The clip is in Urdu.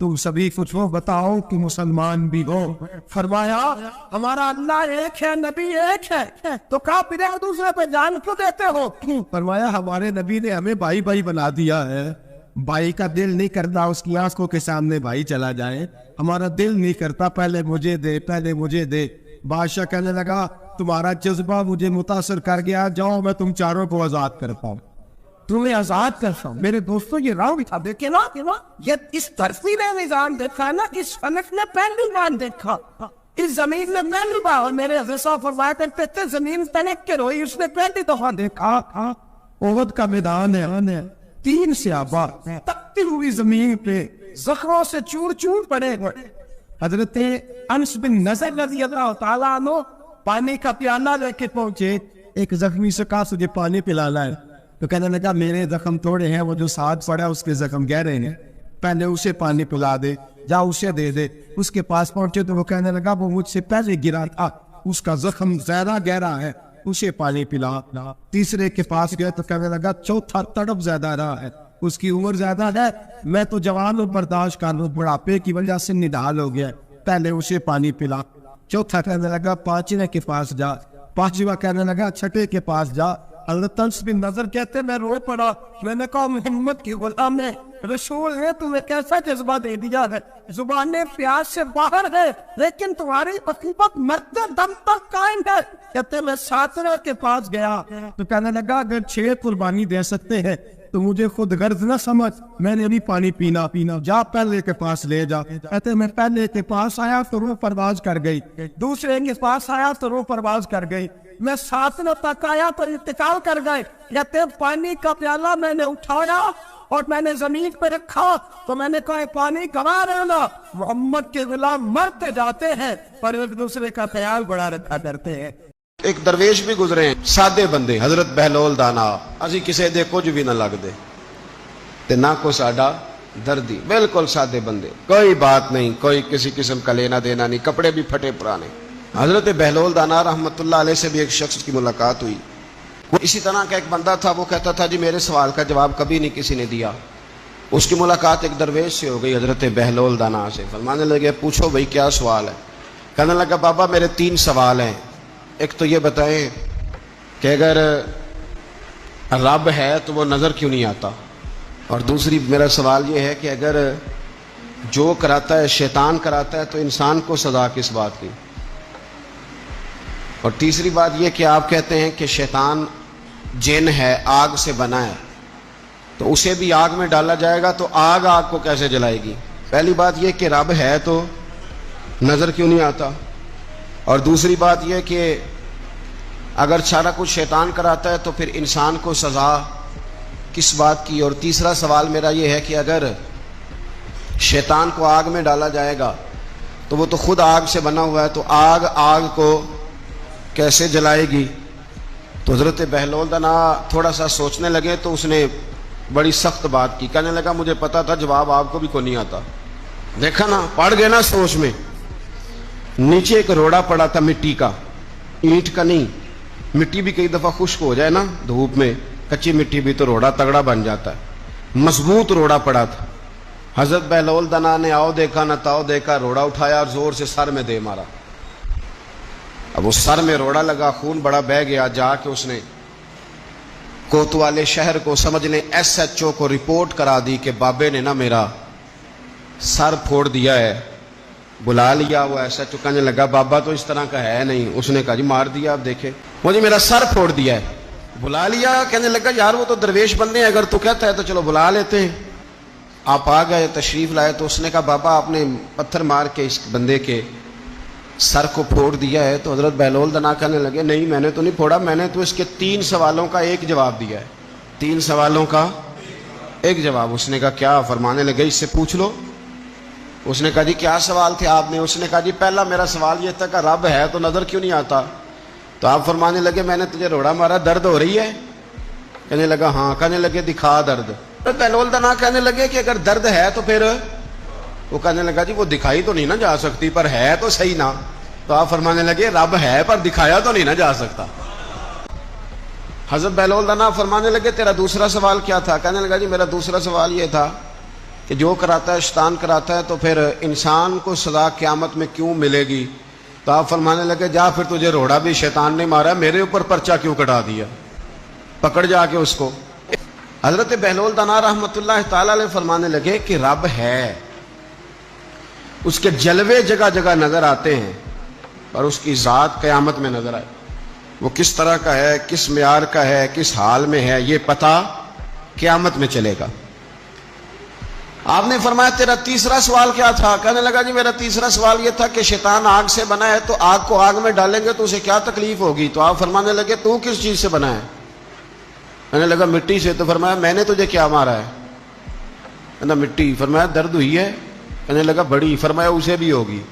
تم سبھی کچھ ہو، بتاؤ کہ مسلمان بھی ہو۔ فرمایا ہمارا اللہ ایک ہے، نبی ایک ہے، تو کافر ایک دوسرے پہ جان کیوں دیتے ہو؟ فرمایا ہمارے نبی نے ہمیں بھائی بھائی بنا دیا ہے، بھائی کا دل نہیں کرتا اس کی آنکھوں کے سامنے بھائی چلا جائے، ہمارا دل نہیں کرتا پہلے مجھے دے پہلے مجھے دے۔ بادشاہ کہنے لگا تمہارا جذبہ مجھے متاثر کر گیا، جاؤ میں تم چاروں کو آزاد کرتا ہوں، تمہیں آزاد کرتا ہوں۔ میرے دوستوں یہ راؤنڈ تھا، دیکھیں نا یہ اس دھرتی نے نظام دیکھا نا، اس فلک نے پہلی بار دیکھا، اس زمین نے پہلی بار، اور میرے حضرت فرمایا کرتے تھے زمین تنک کے روئی اس نے پہلی دفعہ دیکھا۔ احد کا میدان ہے، 3 صحابہ تپتی ہوئی زمین پہ زخموں سے چور چور پڑے ہوئے۔ حضرت انس بن نضر رضی اللہ تعالیٰ عنہ پانی کا پیالہ لے کے پہنچے، ایک زخمی سے کہا تجھے پانی پلانا ہے، تو کہنے لگا میرے زخم تھوڑے ہیں، وہ جو ساتھ پڑا اس کے زخم گہرے ہیں، پہلے اسے پانی پلا دے، جا اسے دے دے۔ اس کے پاس پہنچے تو وہ کہنے لگا وہ مجھ سے پہلے گرا تھا، اس کا زخم زیادہ گہرا ہے، اسے پانی پلا۔ تیسرے کے پاس گئے تو کہنے لگا چوتھا تڑپ زیادہ رہا ہے، اس کی عمر زیادہ ہے، میں تو جوان اور برداشت کر لوں، بڑھاپے کی وجہ سے نڈال ہو گیا، پہلے اسے پانی پلا۔ چوتھا کہنے لگا پانچویں کے پاس جا، پانچواں کہنے لگا چھٹے کے پاس جا۔ حضرت انس بن نضر کہتے میں رو پڑا، میں نے کہا محمد کی غلام ہے، رسول ہے، تمہیں کیسا جذبہ دے دیا ہے، زبان پیاس سے باہر ہے لیکن تمہاری مصیبت مرتے دم تک قائم ہے۔ کہتے میں 7واں کے پاس گیا تو کہنے لگا اگر 6 قربانی دے سکتے ہیں تو مجھے خود غرض نہ سمجھ، میں نے بھی پانی پینا، جا پہلے کے پاس لے جا۔ کہتے میں پہلے کے پاس آیا تو روح پرواز کر گئی، دوسرے کے پاس آیا تو روح پرواز کر گئی، میں 7واں تک آیا تو انتقال کر گئے۔ کہتے پانی کا پیالہ میں نے اٹھایا اور میں نے زمین پہ رکھا تو میں نے کہا پانی گوا رہنا، محمد کے غلام مرتے جاتے ہیں پر ایک دوسرے کا خیال بڑا رکھا کرتے ہیں۔ ایک درویش بھی گزرے ہیں، سادے بندے، حضرت بہلول دانا، اسی کسے دے کچھ بھی نہ لگ دے تے نہ کو ساڈا دردی، بالکل سادے بندے، کوئی بات نہیں، کوئی کسی قسم کا لینا دینا نہیں، کپڑے بھی پھٹے پرانے۔ حضرت بہلول دانا رحمت اللہ علیہ سے بھی ایک شخص کی ملاقات ہوئی، وہ اسی طرح کا ایک بندہ تھا، وہ کہتا تھا جی میرے سوال کا جواب کبھی نہیں کسی نے دیا۔ اس کی ملاقات ایک درویش سے ہو گئی حضرت بہلول دانا سے، فرمانے لگے پوچھو بھائی کیا سوال ہے؟ کہنے لگا بابا میرے 3 سوال ہیں، ایک تو یہ بتائیں کہ اگر رب ہے تو وہ نظر کیوں نہیں آتا، اور دوسری میرا سوال یہ ہے کہ اگر جو کراتا ہے شیطان کراتا ہے تو انسان کو سزا کس بات کی، اور تیسری بات یہ کہ آپ کہتے ہیں کہ شیطان جن ہے، آگ سے بنا ہے، تو اسے بھی آگ میں ڈالا جائے گا تو آگ کو کیسے جلائے گی؟ پہلی بات یہ کہ رب ہے تو نظر کیوں نہیں آتا، اور دوسری بات یہ کہ اگر سارا کچھ شیطان کراتا ہے تو پھر انسان کو سزا کس بات کی، اور تیسرا سوال میرا یہ ہے کہ اگر شیطان کو آگ میں ڈالا جائے گا تو وہ تو خود آگ سے بنا ہوا ہے، تو آگ کو کیسے جلائے گی؟ تو حضرت بہلول دانا تھوڑا سا سوچنے لگے تو اس نے بڑی سخت بات کی، کہنے لگا مجھے پتا تھا جواب آپ کو بھی کوئی نہیں آتا۔ دیکھا نا، پڑ گئے نا سوچ میں۔ نیچے ایک روڑا پڑا تھا مٹی کا، اینٹ کا نہیں، مٹی بھی کئی دفعہ خشک ہو جائے نا دھوپ میں، کچی مٹی بھی تو روڑا تگڑا بن جاتا ہے، مضبوط روڑا پڑا تھا۔ حضرت بہلول دانا نے آؤ دیکھا نہ تاؤ دیکھا، روڑا اٹھایا اور زور سے سر میں دے مارا۔ اب اس سر میں روڑا لگا، خون بڑا بہہ گیا، جا کے اس نے کوتوالے شہر کو سمجھنے SHO کو رپورٹ کرا دی کہ بابے نے نا میرا سر پھوڑ دیا ہے۔ بلا لیا، وہ SHO کہنے لگا بابا تو اس طرح کا ہے نہیں، اس نے کہا جی مار دیا، آپ دیکھیں مجھے میرا سر پھوڑ دیا ہے۔ بلا لیا، کہنے لگا یار وہ تو درویش بندے ہیں، اگر تو کہتا ہے تو چلو بلا لیتے ہیں۔ آپ آ گئے، تشریف لائے، تو اس نے کہا بابا آپ نے پتھر مار کے اس بندے کے سر کو پھوڑ دیا ہے۔ تو حضرت بہلول دانا کہنے لگے نہیں میں نے تو نہیں پھوڑا، میں نے تو اس کے 3 سوالوں کا ایک جواب دیا ہے، 3 سوالوں کا ایک جواب۔ اس نے کہا کیا؟ فرمانے لگے اس سے پوچھ لو۔ اس نے کہا جی کیا سوال تھے آپ نے؟ اس نے کہا جی پہلا میرا سوال یہ تھا کہ رب ہے تو نظر کیوں نہیں آتا؟ تو آپ فرمانے لگے میں نے تجھے روڑا مارا، درد ہو رہی ہے؟ کہنے لگا ہاں۔ کہنے لگے دکھا درد۔ بہلول دانا کہنے لگے کہ اگر درد ہے تو پھر، وہ کہنے لگا جی وہ دکھائی تو نہیں نہ جا سکتی پر ہے تو صحیح نا۔ تو آپ فرمانے لگے رب ہے پر دکھایا تو نہیں نہ جا سکتا۔ حضرت بہلول دانا فرمانے لگے تیرا دوسرا سوال کیا تھا؟ کہنے لگا جی میرا دوسرا سوال یہ تھا کہ جو کراتا ہے شیطان کراتا ہے، تو پھر انسان کو سزا قیامت میں کیوں ملے گی؟ تو آپ فرمانے لگے جا پھر تجھے روڑا بھی شیطان نے مارا، میرے اوپر پرچہ کیوں کٹا دیا، پکڑ جا کے اس کو۔ حضرت بہلول دانا رحمۃ اللہ تعالی علیہ فرمانے لگے کہ رب ہے، اس کے جلوے جگہ جگہ نظر آتے ہیں، پر اس کی ذات قیامت میں نظر آئے، وہ کس طرح کا ہے، کس معیار کا ہے، کس حال میں ہے، یہ پتہ قیامت میں چلے گا۔ آپ نے فرمایا تیرا تیسرا سوال کیا تھا؟ کہنے لگا جی میرا تیسرا سوال یہ تھا کہ شیطان آگ سے بنا ہے، تو آگ کو آگ میں ڈالیں گے تو اسے کیا تکلیف ہوگی؟ تو آپ فرمانے لگے تو کس چیز سے بنا ہے؟ کہنے لگا مٹی سے۔ تو فرمایا میں نے تجھے کیا مارا ہے؟ کہنا مٹی۔ فرمایا درد ہوئی ہے؟ کہنے لگا بڑی۔ فرمایا اسے بھی ہوگی۔